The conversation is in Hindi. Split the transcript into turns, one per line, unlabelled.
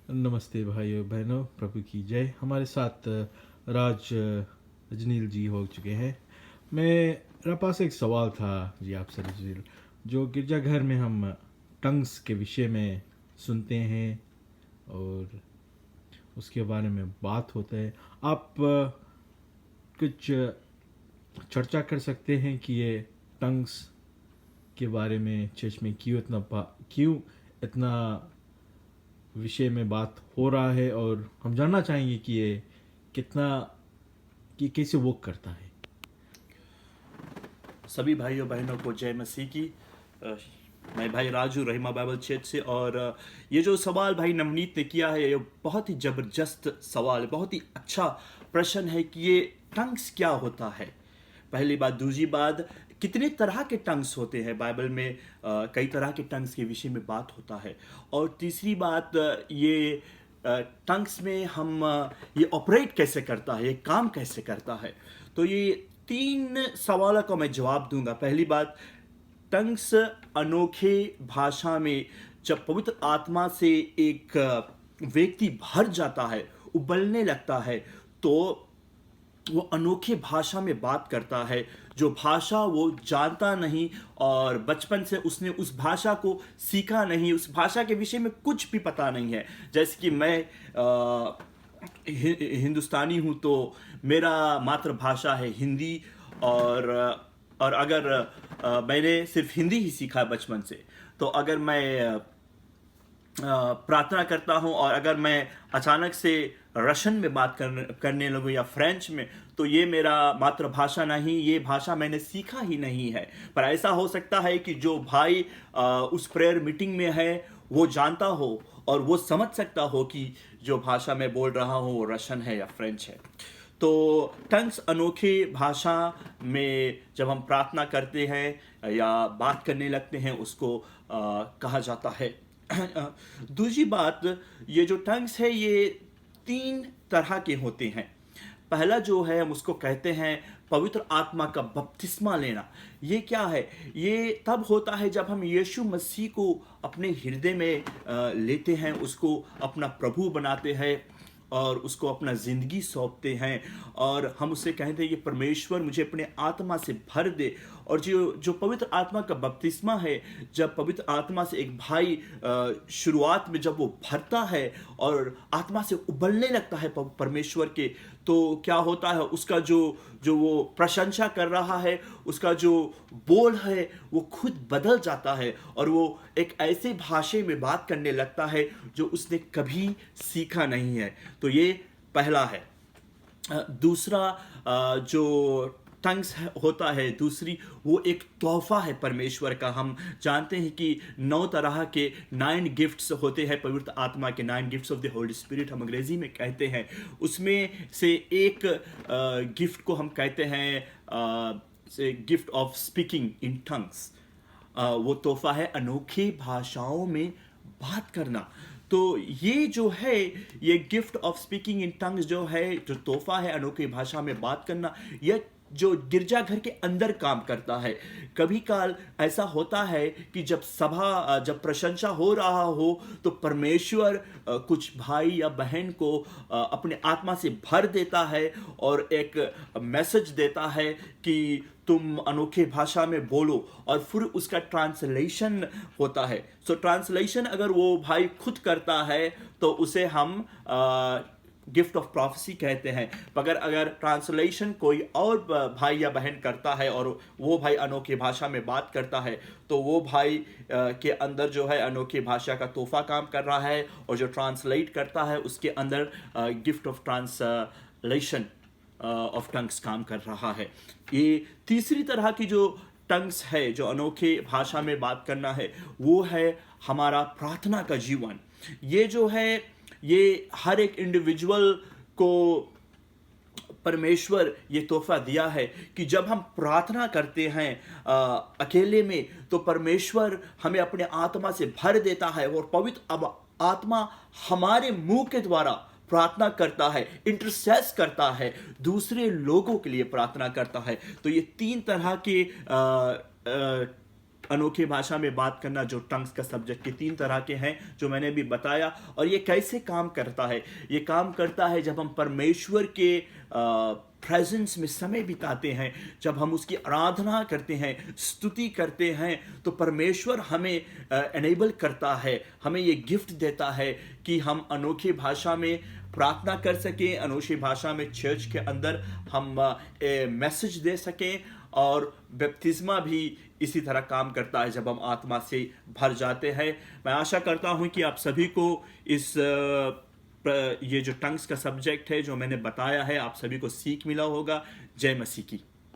नमस्ते भाइयों बहनों, प्रभु की जय। हमारे साथ राज रजनील जी हो चुके हैं। मेरा पास एक सवाल था जी आपसे रजनील। जो गिरजाघर में हम टंग्स के विषय में सुनते हैं और उसके बारे में बात होता है, आप कुछ चर्चा कर सकते हैं कि ये टंग्स के बारे में चर्च में क्यों इतना विषय में बात हो रहा है, और हम जानना चाहेंगे कि ये कितना कि कैसे वर्क करता है।
सभी भाइयों बहनों को जय मसीह की। अ, मैं भाई राजू रहीमा बाइबल चर्च से। और ये जो सवाल भाई नवनीत ने किया है, ये बहुत ही ज़बरदस्त सवाल है, बहुत ही अच्छा प्रश्न है कि ये टंग्स क्या होता है। पहली बात। दूसरी बात, कितने तरह के टंग्स होते हैं बाइबल में। कई तरह के टंग्स के विषय में बात होता है। और तीसरी बात, ये टंग्स में हम ये ऑपरेट कैसे करता है, ये काम कैसे करता है। तो ये तीन सवालों का मैं जवाब दूंगा। पहली बात, टंग्स अनोखे भाषा में जब पवित्र आत्मा से एक व्यक्ति भर जाता है, उबलने लगता है, तो वो अनोखे भाषा में बात करता है, जो भाषा वो जानता नहीं और बचपन से उसने उस भाषा को सीखा नहीं, उस भाषा के विषय में कुछ भी पता नहीं है। जैसे कि मैं हिंदुस्तानी हूँ, तो मेरा मातृभाषा है हिंदी। और अगर मैंने सिर्फ हिंदी ही सीखा है बचपन से, तो अगर मैं प्रार्थना करता हूँ और अगर मैं अचानक से रशियन में बात करने लगूँ या फ्रेंच में, तो ये मेरा मातृभाषा नहीं, ये भाषा मैंने सीखा ही नहीं है। पर ऐसा हो सकता है कि जो भाई उस प्रेयर मीटिंग में है, वो जानता हो और वो समझ सकता हो कि जो भाषा मैं बोल रहा हूँ वो रशियन है या फ्रेंच है। तो टंग्स अनोखी भाषा में जब हम प्रार्थना करते हैं या बात करने लगते हैं, उसको कहा जाता है। दूसरी बात, ये जो टंग्स है ये तीन तरह के होते हैं। पहला जो है हम उसको कहते हैं पवित्र आत्मा का बपतिस्मा लेना। ये क्या है? ये तब होता है जब हम यीशु मसीह को अपने हृदय में लेते हैं, उसको अपना प्रभु बनाते हैं और उसको अपना ज़िंदगी सौंपते हैं, और हम उससे कहते हैं कि परमेश्वर मुझे अपने आत्मा से भर दे। और जो जो पवित्र आत्मा का बपतिस्मा है, जब पवित्र आत्मा से एक भाई शुरुआत में जब वो भरता है और आत्मा से उबलने लगता है परमेश्वर के, तो क्या होता है, उसका जो जो वो प्रशंसा कर रहा है, उसका जो बोल है वो खुद बदल जाता है और वो एक ऐसे भाषा में बात करने लगता है जो उसने कभी सीखा नहीं है। तो ये पहला है। दूसरा जो टंग्स होता है, दूसरी वो एक तोहफा है परमेश्वर का। हम जानते हैं कि 9 तरह के 9 गिफ्ट्स होते हैं पवित्र आत्मा के, 9 gifts of the Holi spirit हम अंग्रेजी में कहते हैं। उसमें से एक गिफ्ट को हम कहते हैं gift of speaking in tongues. वो तोहफा है अनोखी भाषाओं में बात करना। तो ये जो है, ये gift of speaking in tongues जो है, जो तोहफा है अनोखी भाषा में बात करना, यह जो गिरजाघर के अंदर काम करता है। कभी काल ऐसा होता है कि जब प्रशंसा हो रहा हो, तो परमेश्वर कुछ भाई या बहन को अपने आत्मा से भर देता है और एक मैसेज देता है कि तुम अनोखे भाषा में बोलो, और फिर उसका ट्रांसलेशन होता है। सो ट्रांसलेशन अगर वो भाई खुद करता है, तो उसे हम गिफ्ट ऑफ प्रोफेसी कहते हैं। मगर अगर ट्रांसलेशन कोई और भाई या बहन करता है और वो भाई अनोखी भाषा में बात करता है, तो वो भाई के अंदर जो है अनोखी भाषा का तोहफा काम कर रहा है, और जो ट्रांसलेट करता है उसके अंदर gift of translation of tongues काम कर रहा है। ये तीसरी तरह की जो टंग्स है, जो अनोखे भाषा में बात करना है, वो है हमारा प्रार्थना का जीवन। ये जो है, ये हर एक इंडिविजुअल को परमेश्वर ये तोहफा दिया है कि जब हम प्रार्थना करते हैं अकेले में, तो परमेश्वर हमें अपने आत्मा से भर देता है और पवित्र आत्मा हमारे मुंह के द्वारा प्रार्थना करता है, इंटरसेस करता है, दूसरे लोगों के लिए प्रार्थना करता है। तो ये तीन तरह के अनोखी भाषा में बात करना, जो टंग्स का सब्जेक्ट के 3 तरह के हैं जो मैंने भी बताया। और ये कैसे काम करता है? ये काम करता है जब हम परमेश्वर के प्रेजेंस में समय बिताते हैं, जब हम उसकी आराधना करते हैं, स्तुति करते हैं, तो परमेश्वर हमें एनेबल करता है, हमें ये गिफ्ट देता है कि हम अनोखी भाषा में प्रार्थना कर सकें, अनोखी भाषा में चर्च के अंदर हम मैसेज दे सकें। और बपतिस्मा भी इसी तरह काम करता है जब हम आत्मा से भर जाते हैं। मैं आशा करता हूं कि आप सभी को ये जो टंग्स का सब्जेक्ट है जो मैंने बताया है, आप सभी को सीख मिला होगा। जय मसीह की।